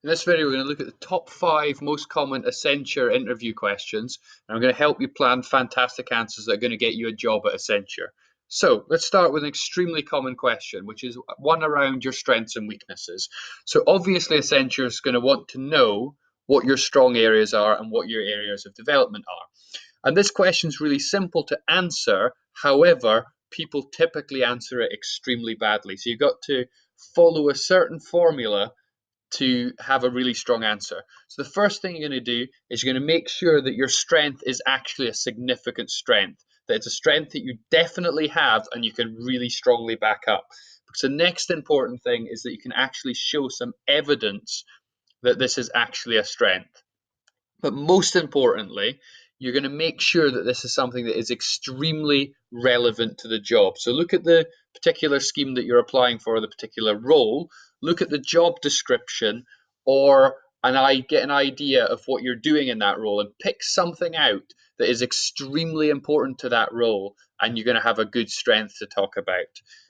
In this video, we're going to look at the top 5 most common Accenture interview questions, and I'm going to help you plan fantastic answers that are going to get you a job at Accenture. So let's start with an extremely common question, which is one around your strengths and weaknesses. So obviously Accenture is going to want to know what your strong areas are and what your areas of development are. And this question is really simple to answer. However, people typically answer it extremely badly. So you've got to follow a certain formula to have a really strong answer. So the first thing you're going to do is you're going to make sure that your strength is actually a significant strength, that it's a strength that you definitely have and you can really strongly back up. So the next important thing is that you can actually show some evidence that this is actually a strength. But most importantly, you're going to make sure that this is something that is extremely relevant to the job. So look at the particular scheme that you're applying for, the particular role, look at the job description, get an idea of what you're doing in that role and pick something out that is extremely important to that role, and you're going to have a good strength to talk about.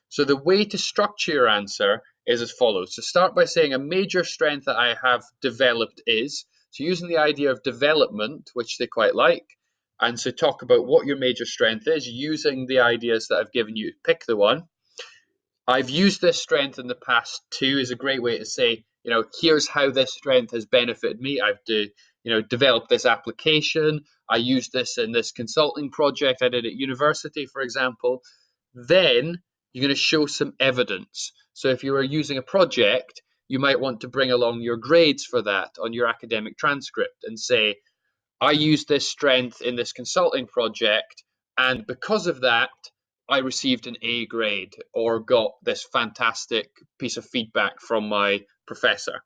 So the way to structure your answer is as follows. So start by saying a major strength that I have developed is, so using the idea of development, which they quite like, and so talk about what your major strength is, using the ideas that I've given you. Pick the one. I've used this strength in the past too is a great way to say, here's how this strength has benefited me. I've developed this application. I used this in this consulting project I did at university, for example. Then you're going to show some evidence. So if you are using a project, you might want to bring along your grades for that on your academic transcript and say, I used this strength in this consulting project, and because of that, I received an A grade or got this fantastic piece of feedback from my professor.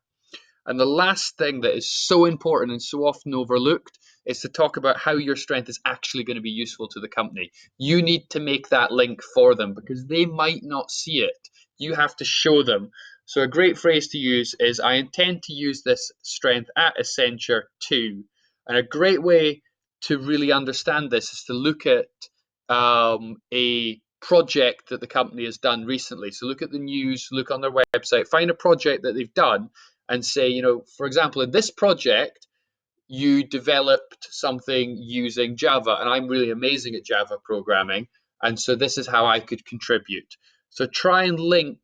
And the last thing that is so important and so often overlooked is to talk about how your strength is actually going to be useful to the company. You need to make that link for them because they might not see it. You have to show them. So a great phrase to use is, I intend to use this strength at Accenture too. And a great way to really understand this is to look at a project that the company has done recently. So look at the news, look on their website, find a project that they've done and say, for example, in this project, you developed something using Java, and I'm really amazing at Java programming, and so this is how I could contribute. So try and link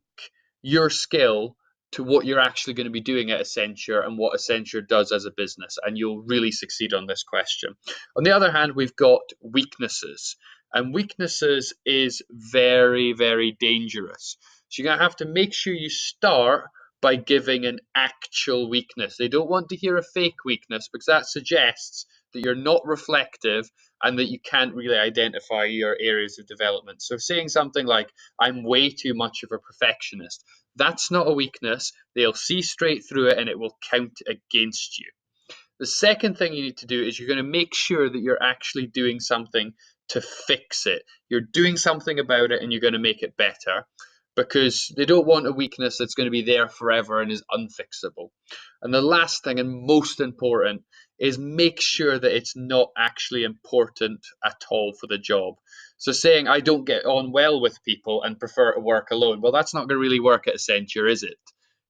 your skill to what you're actually going to be doing at Accenture and what Accenture does as a business, and you'll really succeed on this question. On the other hand, we've got weaknesses, and weaknesses is very, very dangerous. So you're going to have to make sure you start by giving an actual weakness. They don't want to hear a fake weakness because that suggests that you're not reflective and that you can't really identify your areas of development. So saying something like, I'm way too much of a perfectionist, that's not a weakness. They'll see straight through it and it will count against you. The second thing you need to do is you're going to make sure that you're actually doing something to fix it. You're doing something about it and you're going to make it better, because they don't want a weakness that's going to be there forever and is unfixable. And the last thing and most important is make sure that it's not actually important at all for the job. So saying I don't get on well with people and prefer to work alone, well, that's not going to really work at Accenture, is it?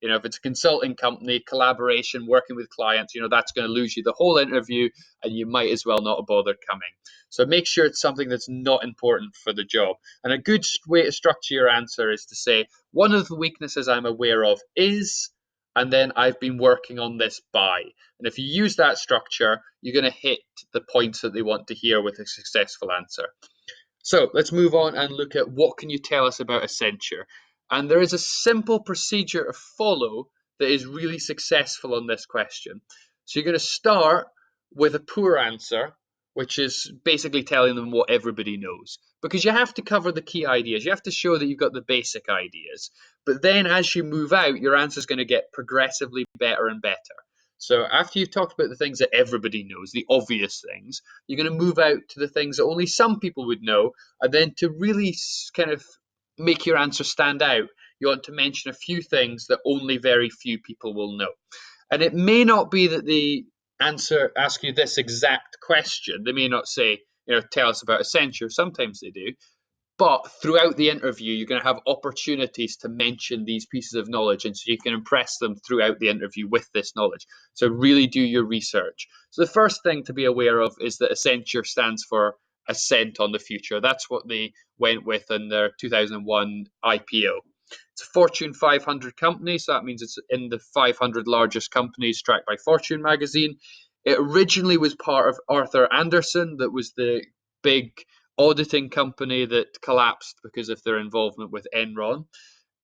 If it's a consulting company, collaboration, working with clients, that's going to lose you the whole interview and you might as well not have bothered coming. So make sure it's something that's not important for the job. And a good way to structure your answer is to say, one of the weaknesses I'm aware of is, and then I've been working on this by. And if you use that structure, you're going to hit the points that they want to hear with a successful answer. So let's move on and look at what can you tell us about Accenture. And there is a simple procedure to follow that is really successful on this question. So you're going to start with a poor answer, which is basically telling them what everybody knows, because you have to cover the key ideas. You have to show that you've got the basic ideas. But then as you move out, your answer is going to get progressively better and better. So after you've talked about the things that everybody knows, the obvious things, you're going to move out to the things that only some people would know. And then to really kind of make your answer stand out, you want to mention a few things that only very few people will know. And it may not be that the ask you this exact question. They may not say, tell us about Accenture. Sometimes they do. But throughout the interview, you're going to have opportunities to mention these pieces of knowledge, and so you can impress them throughout the interview with this knowledge. So really do your research. So the first thing to be aware of is that Accenture stands for Ascent on the Future. That's what they went with in their 2001 IPO. It's a Fortune 500 company, so that means it's in the 500 largest companies tracked by Fortune magazine. It originally was part of Arthur Andersen, that was the big auditing company that collapsed because of their involvement with Enron.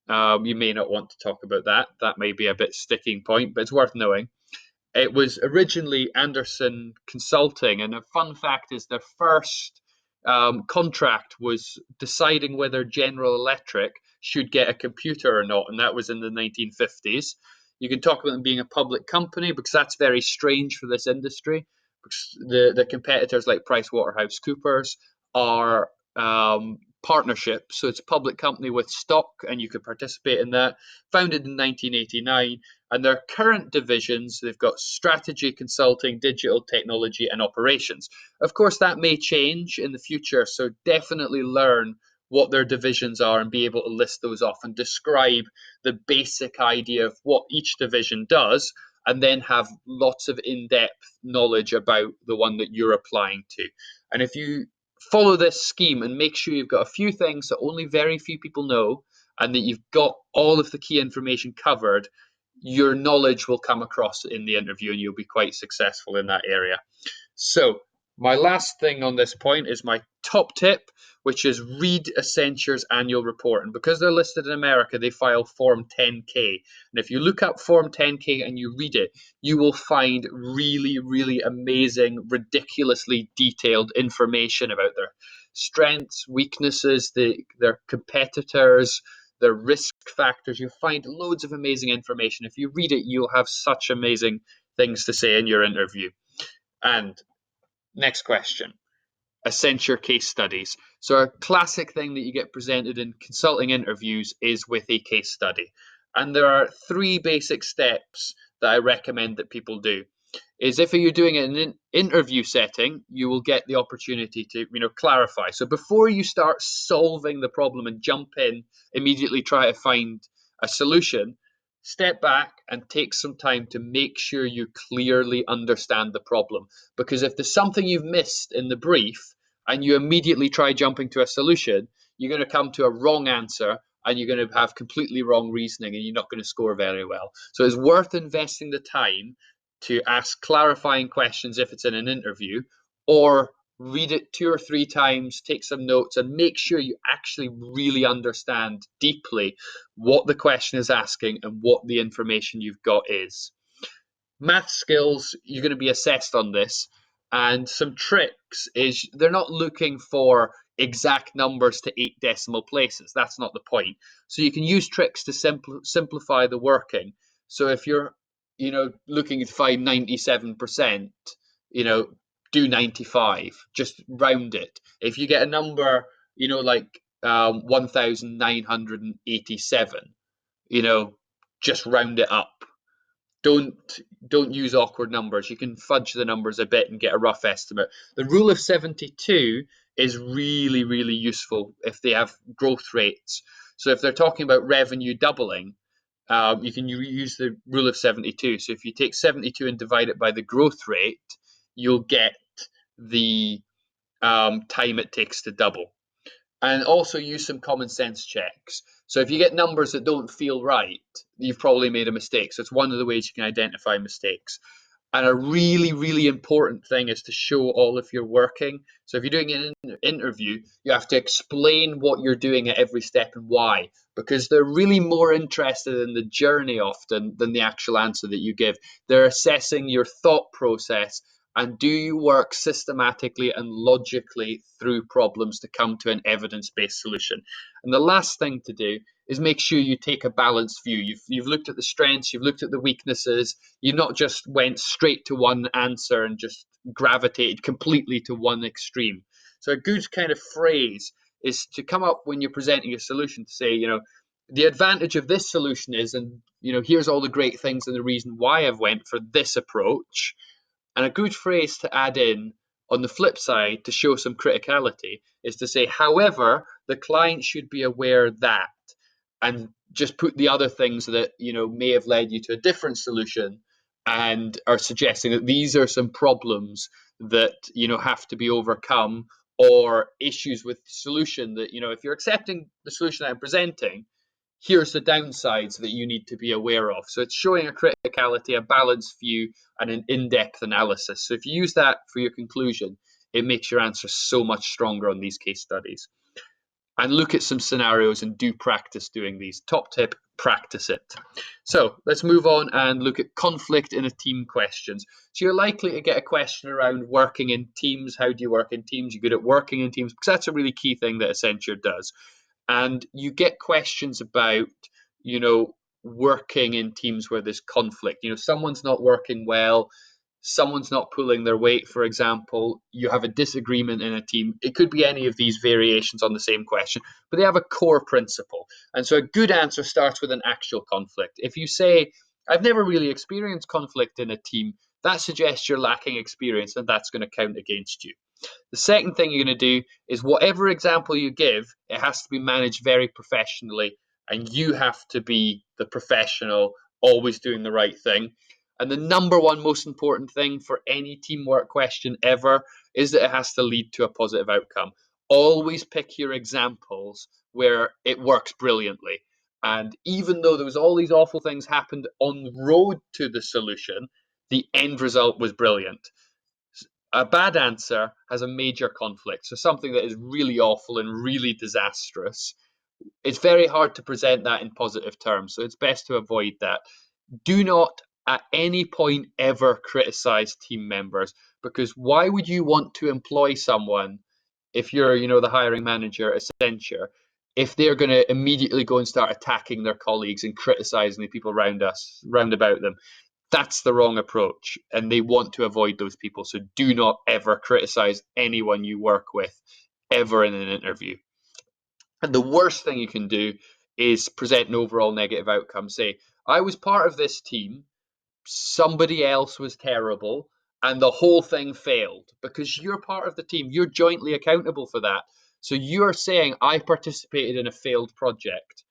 You may not want to talk about that. That may be a bit sticking point, but it's worth knowing. It was originally Anderson Consulting, and a fun fact is their first contract was deciding whether General Electric should get a computer or not, and that was in the 1950s. You can talk about them being a public company because that's very strange for this industry. Because the competitors like PricewaterhouseCoopers are partnerships, so it's a public company with stock, and you could participate in that. Founded in 1989, and their current divisions, they've got strategy, consulting, digital technology, and operations. Of course, that may change in the future, so definitely learn what their divisions are and be able to list those off and describe the basic idea of what each division does, and then have lots of in-depth knowledge about the one that you're applying to. And if you follow this scheme and make sure you've got a few things that only very few people know, and that you've got all of the key information covered, your knowledge will come across in the interview and you'll be quite successful in that area. So my last thing on this point is my top tip, which is read Accenture's annual report. And because they're listed in America, they file Form 10K. And if you look up Form 10K and you read it, you will find really, really amazing, ridiculously detailed information about their strengths, weaknesses, their competitors, their risk factors. You'll find loads of amazing information. If you read it, you'll have such amazing things to say in your interview. And next question, Accenture case studies. So a classic thing that you get presented in consulting interviews is with a case study. And there are three basic steps that I recommend that people do. Is if you're doing it in an interview setting, you will get the opportunity to, clarify. So before you start solving the problem and jump in, immediately try to find a solution, step back and take some time to make sure you clearly understand the problem. Because if there's something you've missed in the brief and you immediately try jumping to a solution, you're going to come to a wrong answer and you're going to have completely wrong reasoning and you're not going to score very well. So it's worth investing the time to ask clarifying questions if it's in an interview, or read it 2 or 3 times, take some notes, and make sure you actually really understand deeply what the question is asking and what the information you've got is. Math skills, you're going to be assessed on this. And some tricks is they're not looking for exact numbers to 8 decimal places. That's not the point. So you can use tricks to simplify the working. So if you're, looking to find 97%, do 95. Just round it. If you get a number, like 1,987, just round it up. Don't use awkward numbers. You can fudge the numbers a bit and get a rough estimate. The rule of 72 is really, really useful if they have growth rates. So if they're talking about revenue doubling, you can use the rule of 72. So if you take 72 and divide it by the growth rate, you'll get the time it takes to double. And also use some common sense checks. So if you get numbers that don't feel right, you've probably made a mistake. So it's one of the ways you can identify mistakes. And a really, really important thing is to show all of your working. So if you're doing an interview, you have to explain what you're doing at every step and why, because they're really more interested in the journey often than the actual answer that you give. They're assessing your thought process and do you work systematically and logically through problems to come to an evidence-based solution. And the last thing to do is make sure you take a balanced view. You've looked at the strengths, you've looked at the weaknesses. You not just went straight to one answer and just gravitated completely to one extreme. So a good kind of phrase is to come up when you're presenting a solution to say, the advantage of this solution is, and here's all the great things and the reason why I've went for this approach. And a good phrase to add in on the flip side to show some criticality is to say, however, the client should be aware that, and just put the other things that may have led you to a different solution, and are suggesting that these are some problems that have to be overcome, or issues with the solution that if you're accepting the solution that I'm presenting, here's the downsides that you need to be aware of. So it's showing a criticality, a balanced view, and an in-depth analysis. So if you use that for your conclusion, it makes your answer so much stronger on these case studies. And look at some scenarios and do practice doing these. Top tip, practice it. So let's move on and look at conflict in a team questions. So you're likely to get a question around working in teams. How do you work in teams? You're good at working in teams, because that's a really key thing that Accenture does. And you get questions about, working in teams where there's conflict. Someone's not working well, someone's not pulling their weight, for example. You have a disagreement in a team. It could be any of these variations on the same question, but they have a core principle. And so a good answer starts with an actual conflict. If you say, I've never really experienced conflict in a team, that suggests you're lacking experience, and that's going to count against you. The second thing you're going to do is, whatever example you give, it has to be managed very professionally, and you have to be the professional, always doing the right thing. And the number one most important thing for any teamwork question ever is that it has to lead to a positive outcome. Always pick your examples where it works brilliantly. And even though there was all these awful things happened on the road to the solution, the end result was brilliant. A bad answer has a major conflict. So something that is really awful and really disastrous, it's very hard to present that in positive terms. So it's best to avoid that. Do not at any point ever criticize team members, because why would you want to employ someone, if you're, the hiring manager at Accenture, if they're going to immediately go and start attacking their colleagues and criticizing the people round about them? That's the wrong approach, and they want to avoid those people. So do not ever criticize anyone you work with ever in an interview. And the worst thing you can do is present an overall negative outcome. Say, I was part of this team, somebody else was terrible, and the whole thing failed, because you're part of the team. You're jointly accountable for that. So you're saying, I participated in a failed project.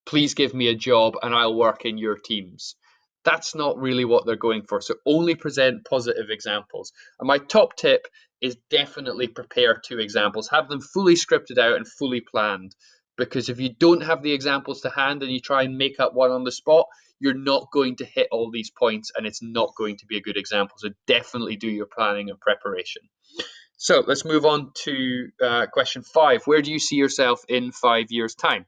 Please give me a job and I'll work in your teams. That's not really what they're going for. So only present positive examples. And my top tip is definitely prepare 2 examples. Have them fully scripted out and fully planned. Because if you don't have the examples to hand and you try and make up one on the spot, you're not going to hit all these points, and it's not going to be a good example. So definitely do your planning and preparation. So let's move on to question 5. Where do you see yourself in 5 years' time?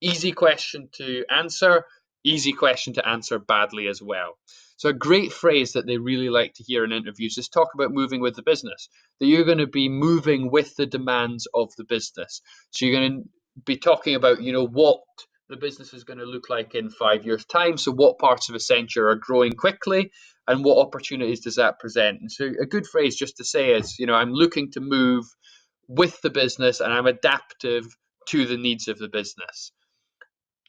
Easy question to answer, easy question to answer badly as well. So a great phrase that they really like to hear in interviews is talk about moving with the business, that you're going to be moving with the demands of the business. So you're going to be talking about, what the business is going to look like in 5 years' time. So what parts of Accenture are growing quickly, and what opportunities does that present? And so a good phrase just to say is, I'm looking to move with the business, and I'm adaptive to the needs of the business.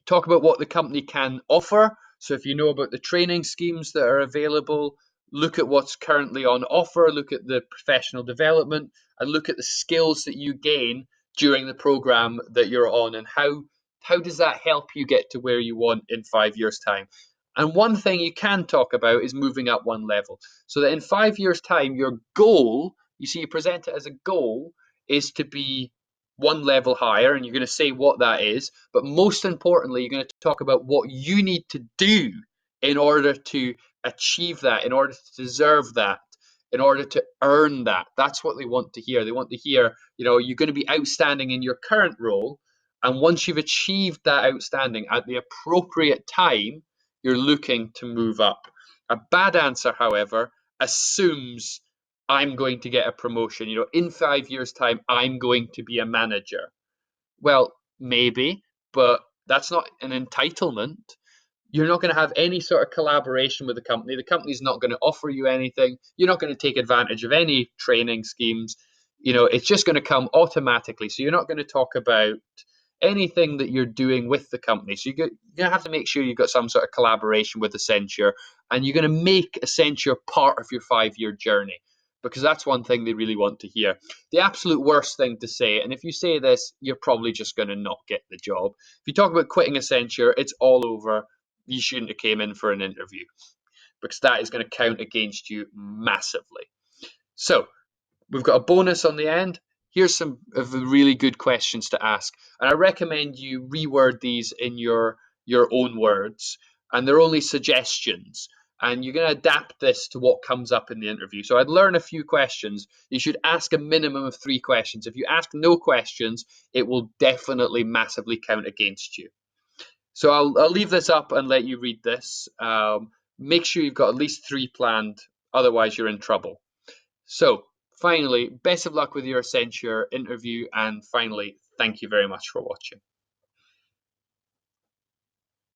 Talk about what the company can offer. So if you know about the training schemes that are available, look at what's currently on offer, look at the professional development, and look at the skills that you gain during the program that you're on, and how does that help you get to where you want in 5 years' time. And one thing you can talk about is moving up one level, so that in 5 years' time, your goal, you present it as a goal, is to be one level higher, and you're going to say what that is. But most importantly, you're going to talk about what you need to do in order to achieve that, in order to deserve that, in order to earn that. That's what they want to hear. They want to hear, you're going to be outstanding in your current role, and once you've achieved that outstanding at the appropriate time, you're looking to move up. A bad answer, however, assumes I'm going to get a promotion. In 5 years' time, I'm going to be a manager. Well, maybe, but that's not an entitlement. You're not going to have any sort of collaboration with the company. The company's not going to offer you anything. You're not going to take advantage of any training schemes. It's just going to come automatically. So you're not going to talk about anything that you're doing with the company. So you're going to have to make sure you've got some sort of collaboration with Accenture, and you're going to make Accenture part of your 5-year journey. because that's one thing they really want to hear. The absolute worst thing to say, and if you say this, you're probably just going to not get the job. If you talk about quitting Accenture, it's all over. You shouldn't have came in for an interview, because that is going to count against you massively. So we've got a bonus on the end. Here's some of the really good questions to ask. And I recommend you reword these in your own words. And they're only suggestions. And you're going to adapt this to what comes up in the interview. So I'd learn a few questions. You should ask a minimum of 3 questions. If you ask no questions, it will definitely massively count against you. So I'll leave this up and let you read this. Make sure you've got at least 3 planned, otherwise you're in trouble. So finally, best of luck with your Accenture interview, and finally, thank you very much for watching.